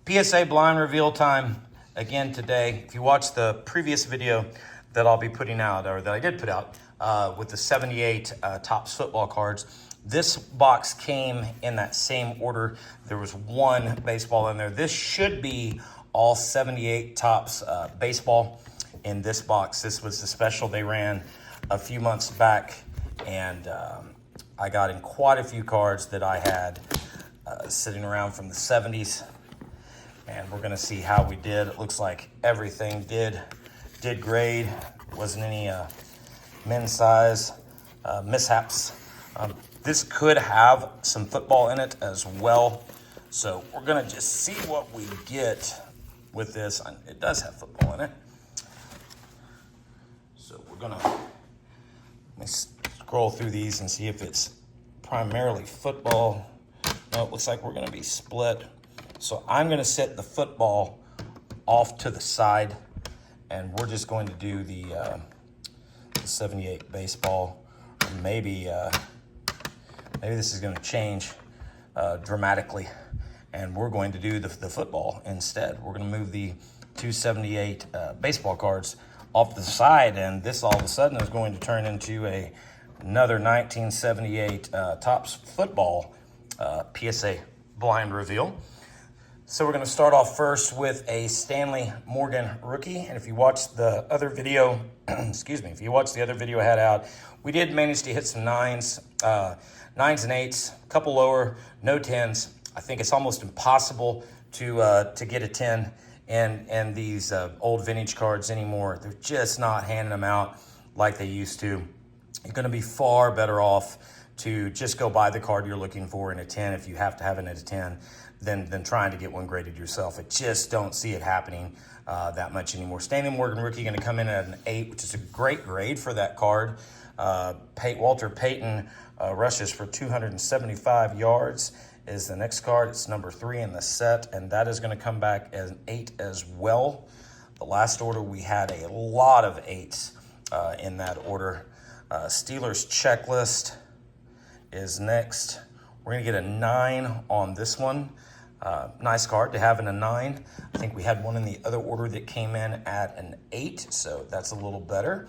PSA blind reveal time again today. If you watch the previous video that I'll be putting out, or that I did put out, with the 78 Topps football cards, this box came in that same order. There was one baseball in there. This should be all 78 Topps baseball in this box. This was the special they ran a few months back, and I got in quite a few cards that I had sitting around from the 70s. And we're gonna see how we did. It looks like everything did grade. Wasn't any men's size mishaps. This could have some football in it as well. So we're gonna just see what we get with this. It does have football in it. So we're gonna, let me scroll through these and see if it's primarily football. No, it looks like we're gonna be split. So I'm gonna set the football off to the side, and we're just going to do the 78 baseball. Or maybe this is gonna change dramatically, and we're going to do the football instead. We're gonna move the 278 baseball cards off the side, and this all of a sudden is going to turn into another 1978 Topps football PSA blind reveal. So we're gonna start off first with a Stanley Morgan rookie. And if you watched the other video, excuse me, if you watched the other video I had out, we did manage to hit some nines and eights, a couple lower, no 10s. I think it's almost impossible to get a 10 in these old vintage cards anymore. They're just not handing them out like they used to. You're gonna be far better off to just go buy the card you're looking for in a 10 if you have to have it at a 10 than trying to get one graded yourself. I just don't see it happening that much anymore. Stanley Morgan rookie going to come in at an 8, which is a great grade for that card. Walter Payton rushes for 275 yards is the next card. It's number 3 in the set, and that is going to come back as an 8 as well. The last order, we had a lot of 8s in that order. Steelers checklist is next. We're gonna get a 9 on this one. Nice card to have in a 9. I think we had one in the other order that came in at an 8, so that's a little better.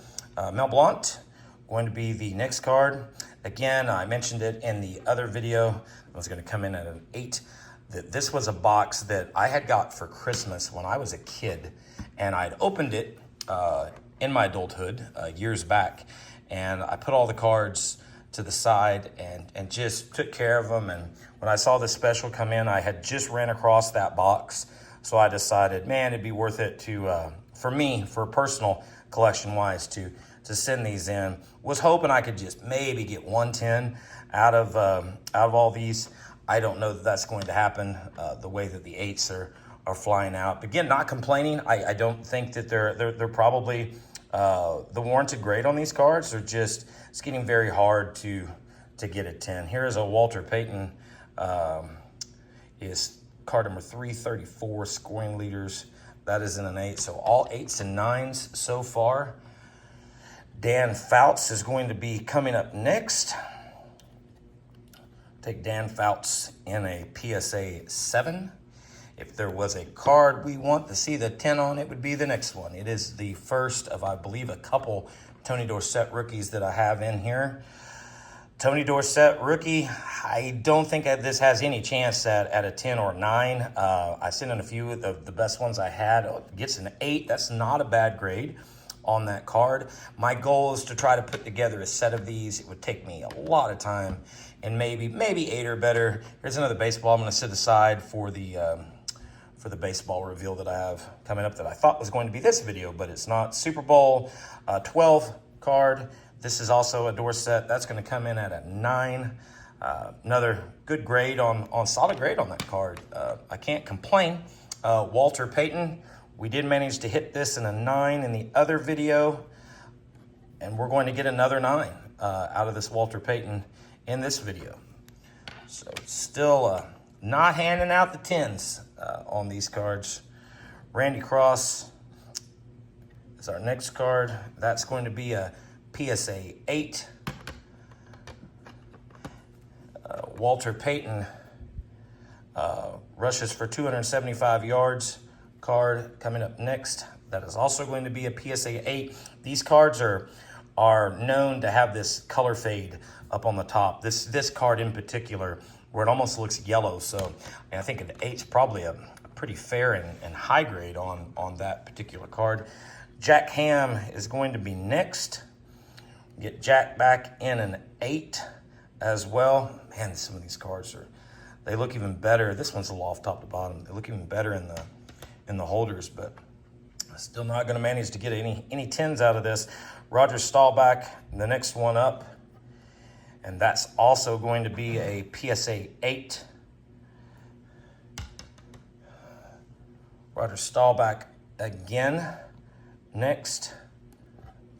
Mel Blount going to be the next card. Again, I mentioned it in the other video. It was gonna come in at an 8. This was a box that I had got for Christmas when I was a kid, and I'd opened it in my adulthood years back, and I put all the cards to the side and just took care of them. And when I saw this special come in, I had just ran across that box. So I decided, man, it'd be worth it to, for me, for personal collection wise, to send these in. Was hoping I could just maybe get 110 out of all these. I don't know that that's going to happen the way that the 8s are flying out. But again, not complaining. I don't think that they're probably the warranted grade on these cards. Are just, it's getting very hard to get a 10. Here is a Walter Payton, is card number 334, scoring leaders. That is in an 8. So all 8s and 9s so far. Dan Fouts is going to be coming up next. Take Dan Fouts in a PSA 7. If there was a card we want to see the 10 on, it would be the next one. It is the first of, I believe, a couple Tony Dorsett rookies that I have in here. Tony Dorsett rookie, I don't think that this has any chance at a 10 or 9. I sent in a few of the best ones I had. It gets an 8. That's not a bad grade on that card. My goal is to try to put together a set of these. It would take me a lot of time, and maybe 8 or better. Here's another baseball I'm going to set aside for the baseball reveal that I have coming up that I thought was going to be this video, but it's not. Super Bowl 12 card. This is also a Dorsett. That's going to come in at a 9. Another good grade solid grade on that card. I can't complain. Walter Payton, we did manage to hit this in a 9 in the other video, and we're going to get another 9 out of this Walter Payton in this video. So still not handing out the 10s on these cards. Randy Cross is our next card. That's going to be a PSA 8. Walter Payton Rushes for 275 yards card coming up next. That is also going to be a PSA 8. These cards are known to have this color fade up on the top. This card in particular, where it almost looks yellow. So I think an 8's probably a pretty fair and high grade on that particular card. Jack Ham is going to be next. Get Jack back in an 8 as well. Man, some of these cards they look even better. This one's a little off top to bottom. They look even better in the holders, but still not going to manage to get any 10s out of this. Roger Staubach, the next one up, and that's also going to be a PSA 8. Roger Staubach again next.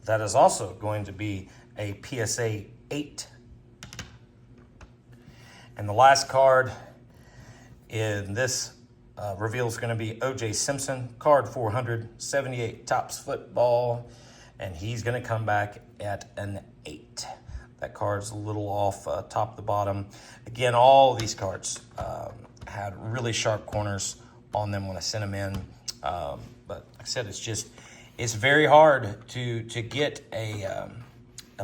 That is also going to be a PSA 8. And the last card in this reveal is going to be O.J. Simpson, card 478, Topps football, and he's going to come back at an 8. That card's a little off top to bottom. Again, all of these cards had really sharp corners on them when I sent them in, but like I said, it's very hard to get a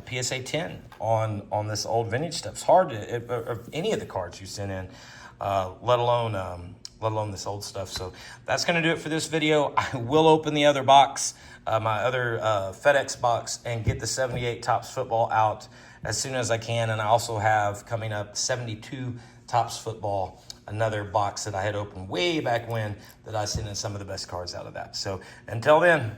PSA 10 on this old vintage stuff. It's hard to any of the cards you sent in, let alone this old stuff. So that's going to do it for this video. I will open the other box, my other FedEx box, and get the 78 Topps football out as soon as I can. And I also have coming up 72 Topps football, another box that I had opened way back when that I sent in some of the best cards out of that. So until then,